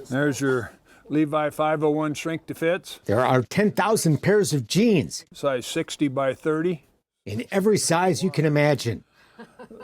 There's your Levi 501 shrink to fits. There are 10,000 pairs of jeans Size 60 by 30. in every size you can imagine.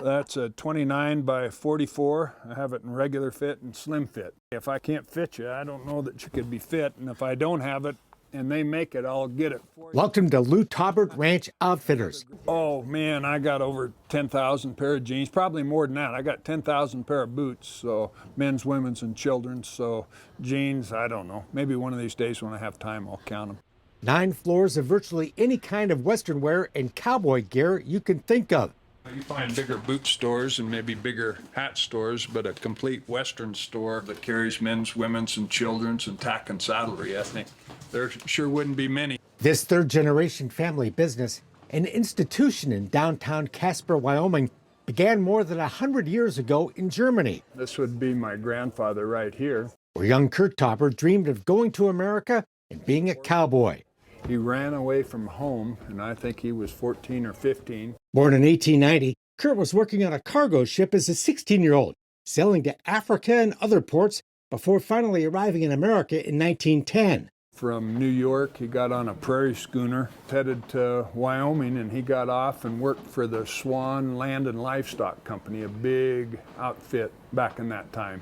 That's a 29 by 44. I have it in regular fit and slim fit. If I can't fit you, I don't know that you could be fit. And if I don't have it and they make it, I'll get it for you. Welcome to Lou Taubert Ranch Outfitters. Oh man, I got over 10,000 pair of jeans, probably more than that. I got 10,000 pair of boots, so men's, women's, and children's. So jeans, I don't know. Maybe one of these days when I have time, I'll count them. 9 floors of virtually any kind of Western wear and cowboy gear you can think of. You find bigger boot stores and maybe bigger hat stores, but a complete Western store that carries men's, women's, and children's and tack and saddlery, I think there sure wouldn't be many. This third-generation family business, an institution in downtown Casper, Wyoming, began more than 100 years ago in Germany. This would be my grandfather right here. Where young Kurt Taubert dreamed of going to America and being a cowboy. He ran away from home, and I think he was 14 or 15. Born in 1890, Kurt was working on a cargo ship as a 16-year-old, sailing to Africa and other ports before finally arriving in America in 1910. From New York, he got on a prairie schooner, headed to Wyoming, and he got off and worked for the Swan Land and Livestock Company, a big outfit back in that time.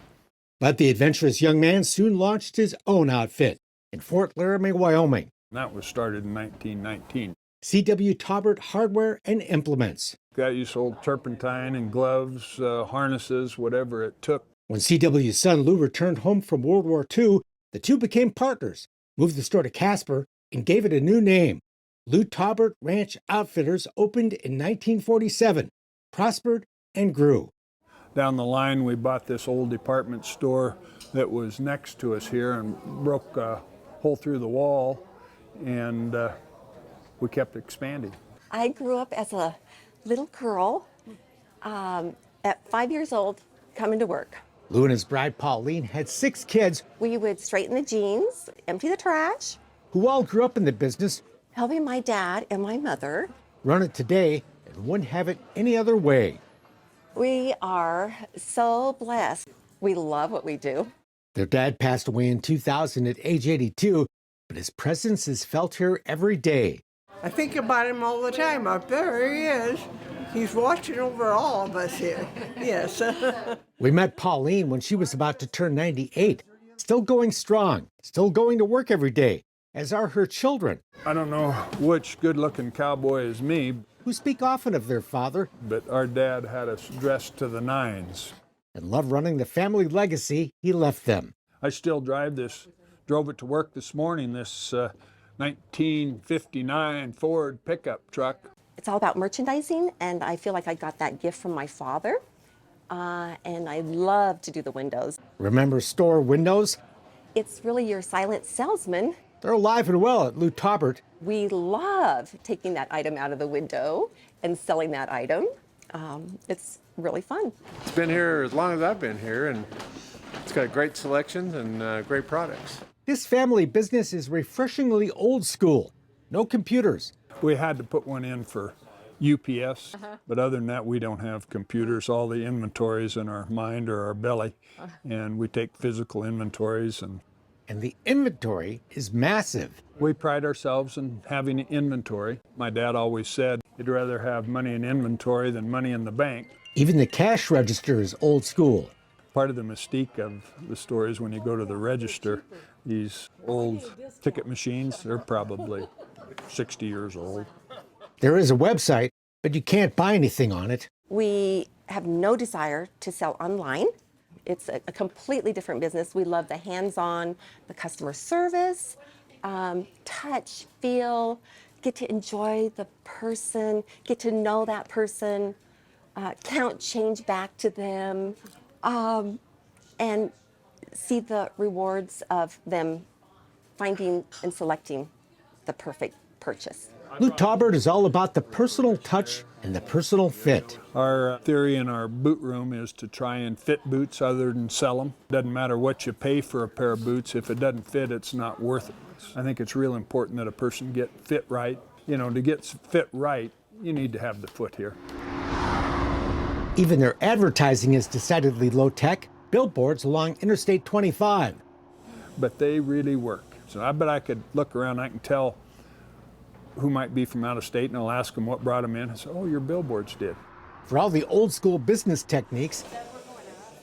But the adventurous young man soon launched his own outfit in Fort Laramie, Wyoming. That was started in 1919. C.W. Taubert Hardware and Implements. That you sold turpentine and gloves, harnesses, whatever it took. When C.W.'s son Lou returned home from World War II, the two became partners, moved the store to Casper, and gave it a new name. Lou Taubert Ranch Outfitters opened in 1947, prospered, and grew. Down the line, we bought this old department store that was next to us here and broke a hole through the wall, and we kept expanding. I grew up as a little girl at 5 years old, coming to work. Lou and his bride Pauline had 6 kids We would straighten the jeans, empty the trash, who all grew up in the business, helping my dad and my mother. run it today, and wouldn't have it any other way. We are so blessed. We love what we do. Their dad passed away in 2000 at age 82, but his presence is felt here every day. I think about him all the time. Up there he is. He's watching over all of us here. Yes. We met Pauline when she was about to turn 98, still going strong, still going to work every day, as are her children, I don't know which good-looking cowboy is me, who speak often of their father but our dad had us dressed to the nines. and love running the family legacy he left them. I still drove it to work this morning, this 1959 Ford pickup truck. It's all about merchandising, and I feel like I got that gift from my father. And I love to do the windows. Remember store windows? It's really your silent salesman. They're alive and well at Lou Taubert. We love taking that item out of the window and selling that item. It's really fun. It's been here as long as I've been here, and it's got great selections and great products. This family business is refreshingly old school. No computers. We had to put one in for UPS, but other than that, we don't have computers. All the inventories in our mind or our belly, and we take physical inventories. And the inventory is massive. We pride ourselves in having inventory. My dad always said he'd rather have money in inventory than money in the bank. Even the cash register is old school. Part of the mystique of the store is when you go to the register, these old ticket machines, they're probably 60 years old. There is a website, but you can't buy anything on it. We have no desire to sell online. It's a completely different business. We love the hands-on, the customer service, touch, feel, get to enjoy the person, get to know that person, count change back to them, and see the rewards of them finding and selecting the perfect purchase. Lou Taubert is all about the personal touch and the personal fit. Our theory in our boot room is to try and fit boots other than sell them. Doesn't matter what you pay for a pair of boots. If it doesn't fit, it's not worth it. I think it's real important that a person get fit right. You know, to get fit right, you need to have the foot here. Even their advertising is decidedly low-tech. Billboards along Interstate 25. but they really work. So I bet I could look around, I can tell who might be from out of state, and I'll ask them what brought them in. I say, oh, your billboards did. For all the old school business techniques,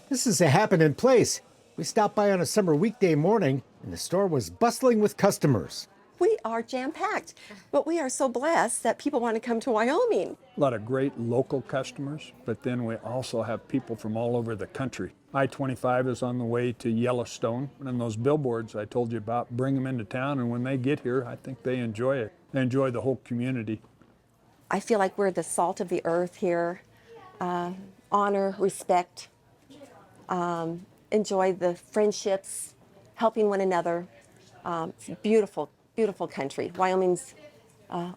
this is a happening place. We stopped by on a summer weekday morning, and the store was bustling with customers. We are jam-packed, but we are so blessed that people want to come to Wyoming. A lot of great local customers, but then we also have people from all over the country. I-25 is on the way to Yellowstone, and those billboards I told you about, bring them into town, and when they get here, I think they enjoy it. They enjoy the whole community. I feel like we're the salt of the earth here. Honor, respect, enjoy the friendships, helping one another. It's a beautiful, beautiful country. Wyoming's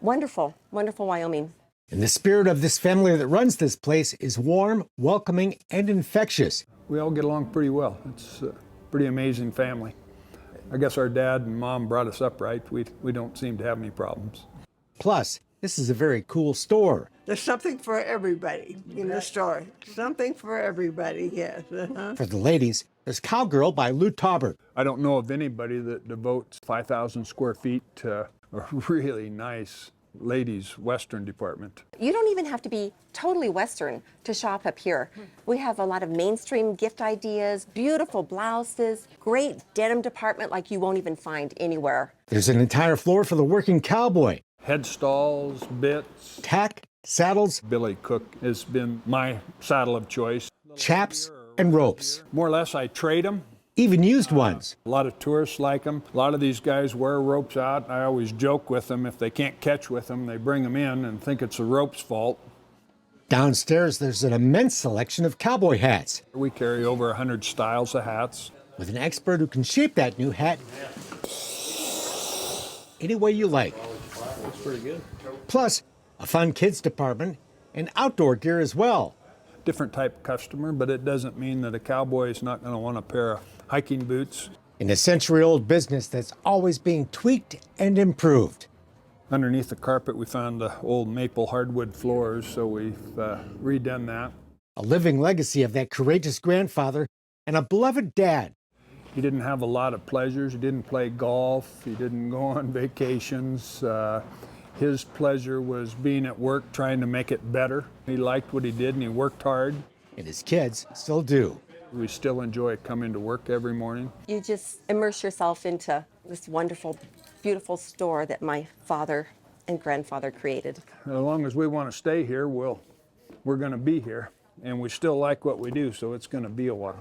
wonderful, wonderful Wyoming. And the spirit of this family that runs this place is warm, welcoming, and infectious. We all get along pretty well. It's a pretty amazing family. I guess our dad and mom brought us up right. We don't seem to have any problems. Plus, this is a very cool store. There's something for everybody in the store. Something for everybody, yes. For the ladies, there's Cowgirl by Lou Taubert. I don't know of anybody that devotes 5,000 square feet to a really nice ladies' Western department. You don't even have to be totally Western to shop up here. We have a lot of mainstream gift ideas, beautiful blouses, great denim department like you won't even find anywhere. There's an entire floor for the working cowboy. Head stalls, bits. Tack, saddles, Billy Cook has been my saddle of choice. chaps, and ropes. More or less, I trade them. Even used ones. A lot of tourists like them. A lot of these guys wear ropes out. I always joke with them, if they can't catch with them, they bring them in and think it's the rope's fault. Downstairs, there's an immense selection of cowboy hats. We carry over 100 styles of hats. With an expert who can shape that new hat any way you like. That's pretty good. Plus, a fun kids department and outdoor gear as well. Different type of customer, but it doesn't mean that a cowboy is not going to want a pair of hiking boots. In a century-old business that's always being tweaked and improved. Underneath the carpet, we found the old maple hardwood floors, so we've redone that. A living legacy of that courageous grandfather and a beloved dad. He didn't have a lot of pleasures. He didn't play golf. He didn't go on vacations. His pleasure was being at work, trying to make it better. He liked what he did, and he worked hard. And his kids still do. We still enjoy coming to work every morning. You just immerse yourself into this wonderful, beautiful store that my father and grandfather created. As long as we want to stay here, we're going to be here. And we still like what we do, so it's going to be a while.